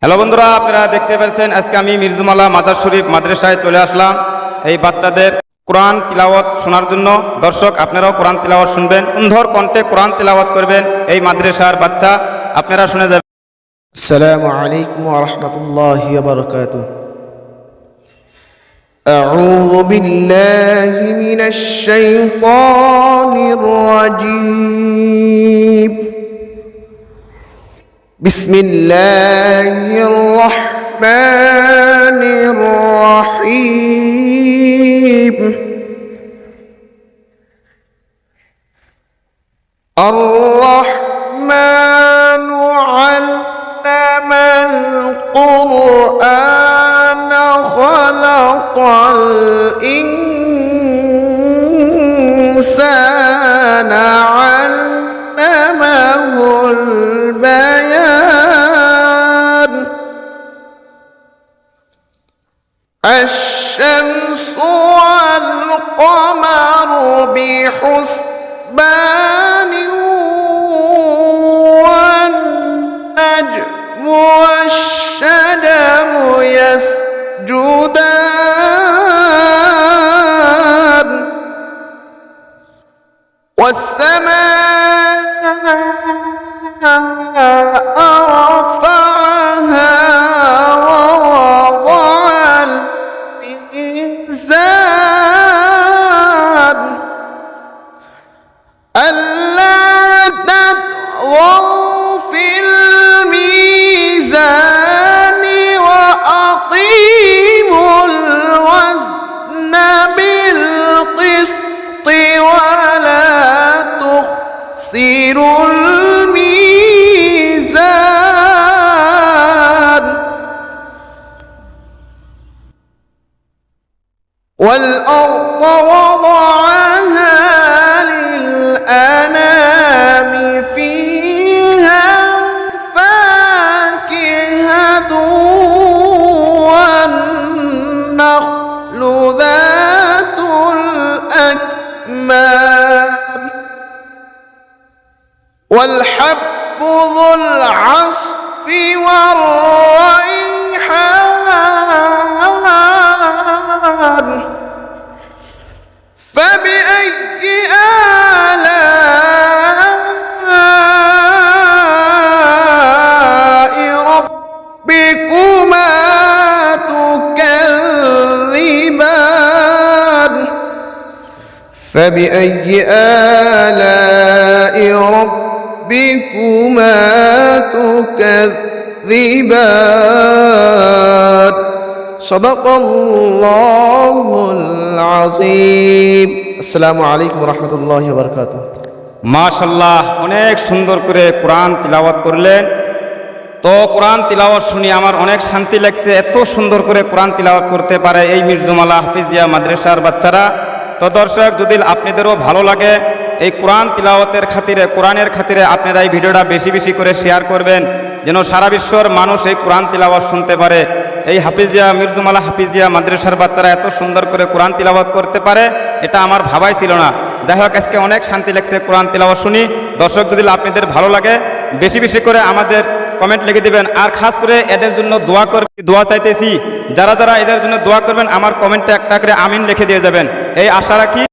হ্যালো বন্ধুরা, আপনারা দেখতে পাচ্ছেন আজকে আমি মির্জুমালা মাদার শরীফ মাদ্রাসায় চলে আসলাম এই বাচ্চাদের কোরআন তিলাওয়াত শোনার জন্য। দর্শক, আপনারাও কোরআন তিলাওয়াত শুনবেন, সুন্দর কণ্ঠে কোরআন তিলাওয়াত করবেন এই মাদ্রাসার বাচ্চা, আপনারা শুনে যাবেন। السلام عليكم ورحمة الله وبركاته. أعوذ بالله من الشيطان الرجيم. بسم الله الرحمن الرحيم. الرحمن علم القرآن خلق الإنسان علمه البيان. الشمس والقمر بحسبان والنجم والشجر يسجدان. والسماء رفعها ووضع الميزان ألا تطغوا في الميزان وأقيموا الوزن بالقسط ولا تخسروا الميزان. والأرض وضعها للأنام فيها فاكهة والنخل ذات الأكمام والحب ذو العصف والريحان. فبأي آلاء ربكما تكذبان. فبأي آلاء ربكما تكذبان. صدق الله العظيم. السلام عليكم ورحمة الله وبركاته. মাশাআল্লাহ, অনেক সুন্দর করে কোরআন তিলাওয়াত করলেন। তো কোরআন তিলাওয়াত শুনে আমার অনেক শান্তি লাগছে, এত সুন্দর করে কোরআন তিলাওয়াত করতে পারে এই মির্জুমালা হাফিজিয়া মাদ্রাসার বাচ্চারা। তো দর্শক, যদি আপনাদেরও ভালো লাগে এই কোরআন তিলাওয়াতের খাতিরে, কোরআনের খাতিরে আপনারা এই ভিডিওটা বেশি বেশি করে শেয়ার করবেন, যেন সারা বিশ্বর মানুষ এই কোরআন তিলাওয়াত শুনতে পারে। এই হাফিজিয়া মির্জুমালা হাফিজিয়া মাদ্রাসার বাচ্চারা এত সুন্দর করে কোরআন তিলাওয়াত করতে পারে, এটা আমার ভাবাই ছিল না। যাই হোক, আজকে অনেক শান্তি লাগছে কোরআন তিলাওয়াত শুনি। দর্শক, যদি আপনাদের ভালো লাগে বেশি বেশি করে আমাদের কমেন্ট লিখে দিবেন, আর খাস করে এদের জন্য দোয়া চাইতেছি। যারা যারা এদের জন্য দোয়া করবেন আমার কমেন্টে একটা করে আমিন লিখে দিয়ে যাবেন, এই আশা রাখি।